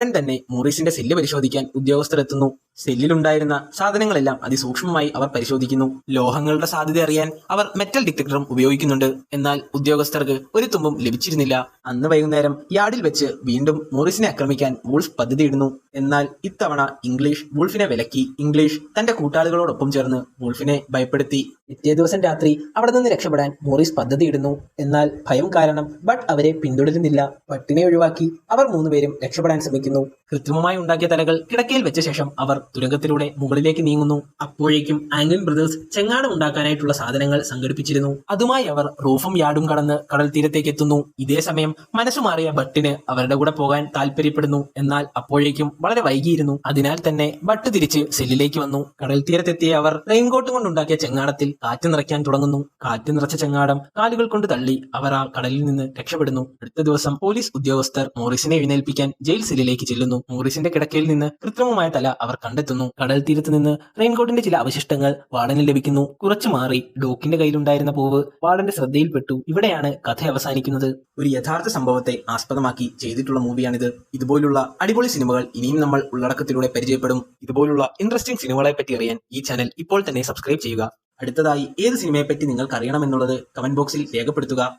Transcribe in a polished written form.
ഉടൻ തന്നെ മോറിസിന്റെ സെല്ല് പരിശോധിക്കാൻ ഉദ്യോഗസ്ഥർ എത്തുന്നു. സെല്ലിലുണ്ടായിരുന്ന സാധനങ്ങളെല്ലാം അതിസൂക്ഷ്മമായി അവർ പരിശോധിക്കുന്നു. ലോഹങ്ങളുടെ സാധ്യത അറിയാൻ അവർ മെറ്റൽ ഡിറ്റക്ടറും ഉപയോഗിക്കുന്നുണ്ട്. എന്നാൽ ഉദ്യോഗസ്ഥർക്ക് ഒരു തുമ്പും ലഭിച്ചിരുന്നില്ല. അന്ന് വൈകുന്നേരം യാർഡിൽ വെച്ച് വീണ്ടും മോറിസിനെ ആക്രമിക്കാൻ വൂൾഫ് പദ്ധതിയിടുന്നു. എന്നാൽ ഇത്തവണ ഇംഗ്ലീഷ് വൂൾഫിനെ വിലക്കി. ഇംഗ്ലീഷ് തന്റെ കൂട്ടാളികളോടൊപ്പം ചേർന്ന് വൂൾഫിനെ ഭയപ്പെടുത്തി. പിറ്റേ ദിവസം രാത്രി അവിടെ നിന്ന് രക്ഷപ്പെടാൻ മോറിസ് പദ്ധതിയിടുന്നു. എന്നാൽ ഭയം കാരണം ബട്ട് അവരെ പിന്തുടരുന്നില്ല. ബട്ടിനെ ഒഴിവാക്കി അവർ മൂന്നുപേരും രക്ഷപ്പെടാൻ ശ്രമിക്കുന്നു. കൃത്രിമമായി ഉണ്ടാക്കിയ തലകൾ കിടക്കയിൽ വെച്ച ശേഷം അവർ തുരങ്കത്തിലൂടെ മുകളിലേക്ക് നീങ്ങുന്നു. അപ്പോഴേക്കും ആംഗ്ലിൻ ബ്രദേഴ്സ് ചെങ്ങാടം ഉണ്ടാക്കാനായിട്ടുള്ള സാധനങ്ങൾ സംഘടിപ്പിച്ചിരുന്നു. അതുമായി അവർ റൂഫും യാർഡും കടന്ന് കടൽ തീരത്തേക്ക് എത്തുന്നു. ഇതേ സമയം മനസ്സുമാറിയ ബട്ടിന് അവരുടെ കൂടെ പോകാൻ താല്പര്യപ്പെടുന്നു. എന്നാൽ അപ്പോഴേക്കും വളരെ വൈകിയിരുന്നു. അതിനാൽ തന്നെ ബട്ട് തിരിച്ച് സെല്ലിലേക്ക് വന്നു. കടൽ തീരത്തെത്തിയ അവർ റെയിൻകോട്ട് കൊണ്ടുണ്ടാക്കിയ ചെങ്ങാടത്തിൽ കാറ്റ് നിറയ്ക്കാൻ തുടങ്ങുന്നു. കാറ്റ് നിറച്ച ചെങ്ങാടം കാലുകൾ കൊണ്ട് തള്ളി അവർ ആ കടലിൽ നിന്ന് രക്ഷപ്പെടുന്നു. അടുത്ത ദിവസം പോലീസ് ഉദ്യോഗസ്ഥർ മോറിസിനെ എഴുന്നേൽപ്പിക്കാൻ ജയിൽ സെല്ലിലേക്ക് ചെല്ലുന്നു. മോറിസിന്റെ കിടക്കയിൽ നിന്ന് കൃത്രിമമായ തല അവർ കണ്ടെത്തുന്നു. കടൽ തീരത്ത് നിന്ന് റെയിൻകോട്ടിന്റെ ചില അവശിഷ്ടങ്ങൾ വാർഡന് ലഭിക്കുന്നു. കുറച്ചു മാറി ഡോക്കിന്റെ കയ്യിലുണ്ടായിരുന്ന പൂവ് വാർഡന്റെ ശ്രദ്ധയിൽപ്പെട്ടു. ഇവിടെയാണ് കഥ അവസാനിക്കുന്നത്. ഒരു യഥാർത്ഥ സംഭവത്തെ ആസ്പദമാക്കി ചെയ്തിട്ടുള്ള മൂവിയാണിത്. ഇതുപോലുള്ള അടിപൊളി സിനിമകൾ ഇനിയും നമ്മൾ ഉള്ളടക്കത്തിലൂടെ പരിചയപ്പെടും. ഇതുപോലുള്ള ഇൻട്രസ്റ്റിംഗ് സിനിമകളെ പറ്റി അറിയാൻ ഈ ചാനൽ ഇപ്പോൾ തന്നെ സബ്സ്ക്രൈബ് ചെയ്യുക. അടുത്തതായി ഏത് സിനിമയെപ്പറ്റി നിങ്ങൾക്ക് അറിയണമെന്നുള്ളത് കമന്റ് ബോക്സിൽ രേഖപ്പെടുത്തുക.